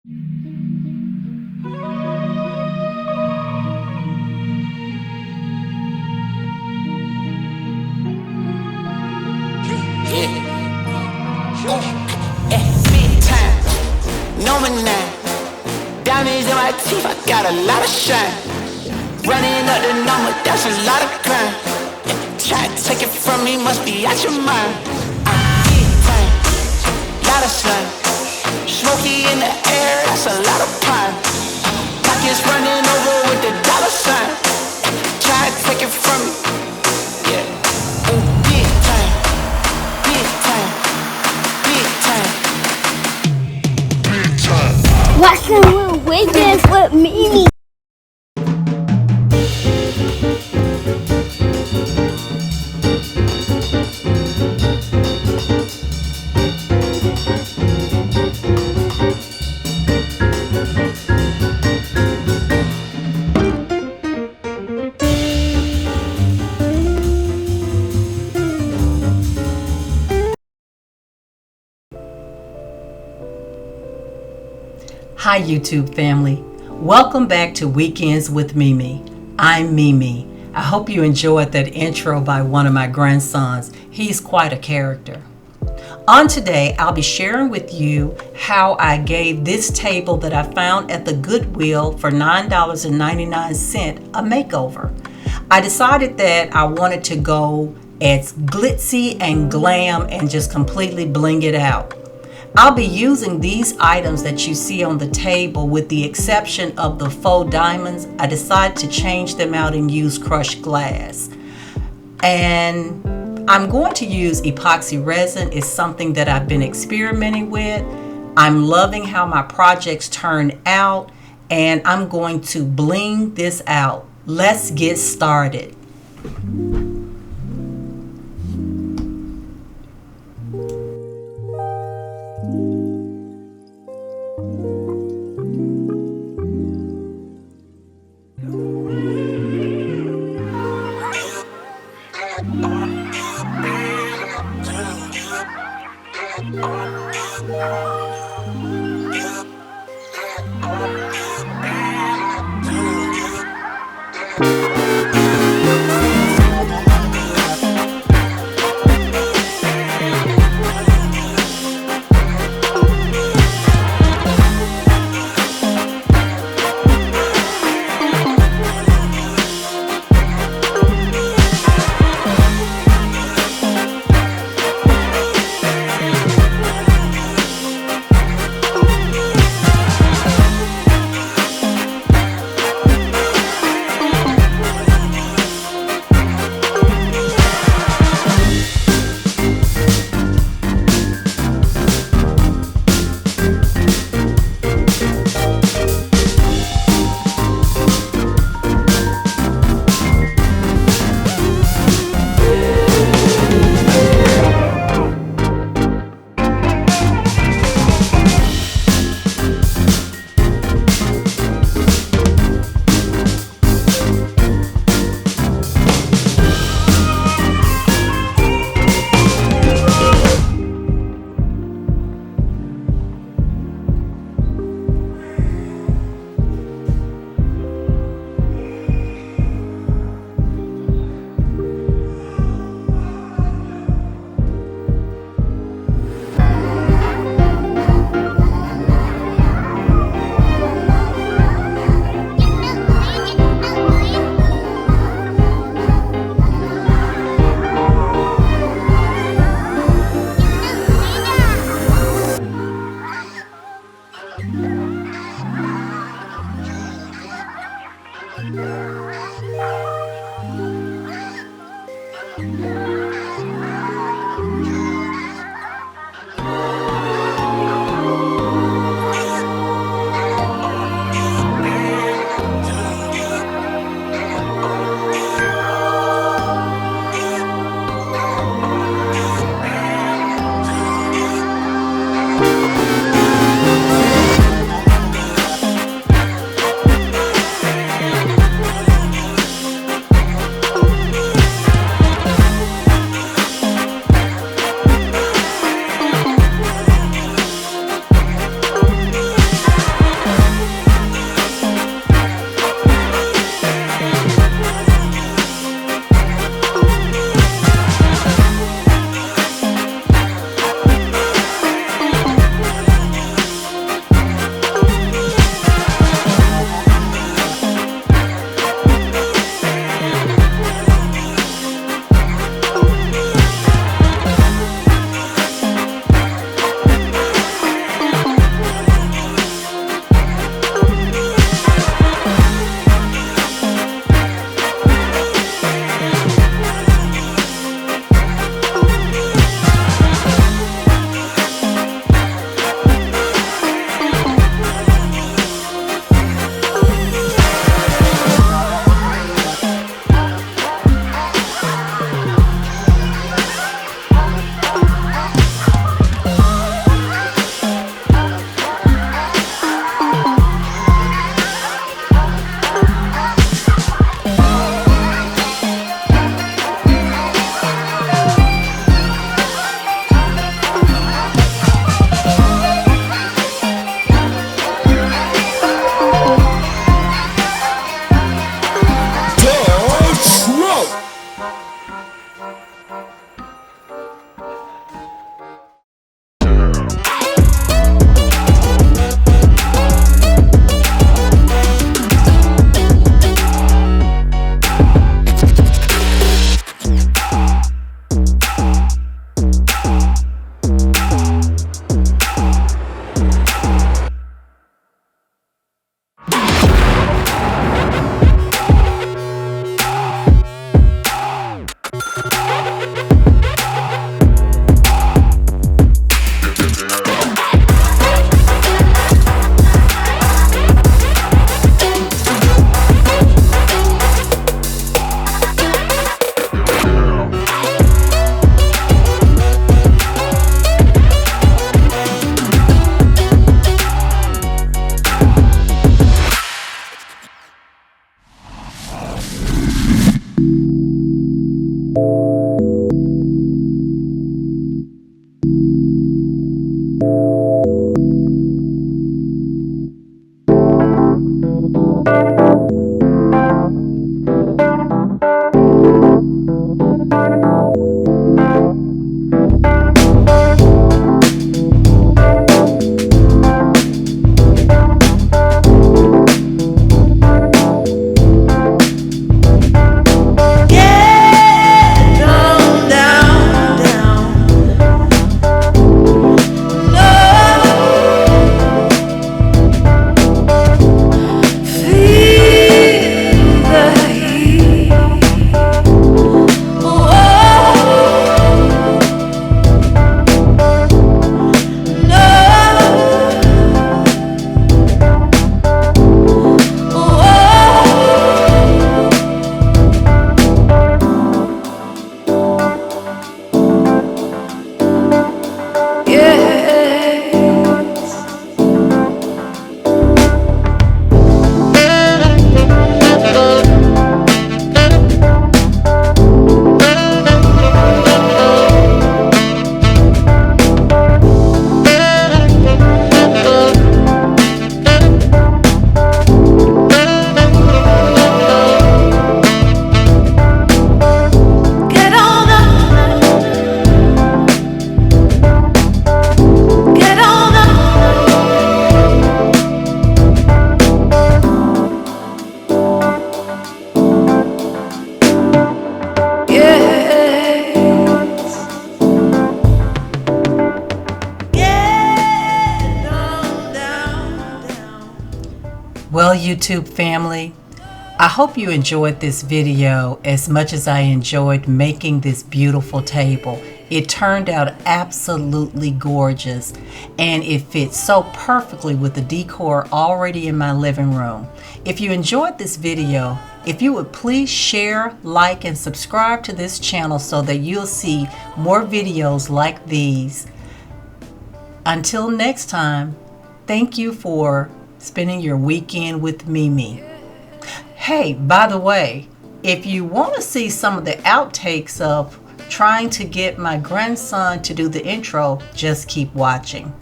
Big time, number 9. Diamonds in my teeth, I got a lot of shine. Running up the number, that's a lot of crime. Try to take it from me, must be out your mind. I'm big time, lot of sun. Smoky in the air, that's a lot of pine. Pockets running over with the dollar sign. Try to take it from me, yeah. Big time, big time, big time, big time. Watching Little Weekends with Mimi. Hi YouTube family, welcome back to Weekends with Mimi. I'm Mimi. I hope you enjoyed that intro by one of my grandsons. He's quite a character. On today, I'll be sharing with you how I gave this table that I found at the Goodwill for $9.99 a makeover. I decided that I wanted to go as glitzy and glam and just completely bling it out. I'll be using these items that you see on the table with the exception of the faux diamonds. I decided to change them out and use crushed glass. And I'm going to use epoxy resin. It's something that I've been experimenting with. I'm loving how my projects turn out and I'm going to bling this out. Let's get started. Well, YouTube family, I hope you enjoyed this video as much as I enjoyed making this beautiful table. It turned out absolutely gorgeous, and it fits so perfectly with the decor already in my living room. If you enjoyed this video, if you would please share, like, and subscribe to this channel so that you'll see more videos like these. Until next time, thank you for spending your weekend with Mimi. Hey, by the way, if you want to see some of the outtakes of trying to get my grandson to do the intro, just keep watching.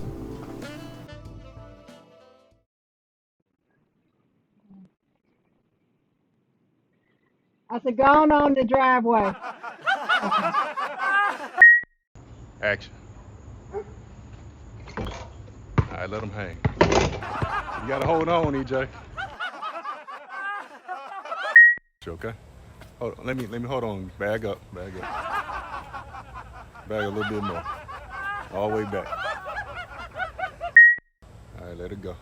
I said, go on the driveway. Action. All right, let them hang. You gotta hold on, EJ. Okay. Hold on. Let me hold on. Bag up. Bag a little bit more. All the way back. All right, let it go.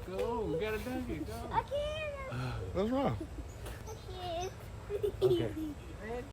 Go, we gotta dunk it, go. I can't. What's wrong? I can't. Okay.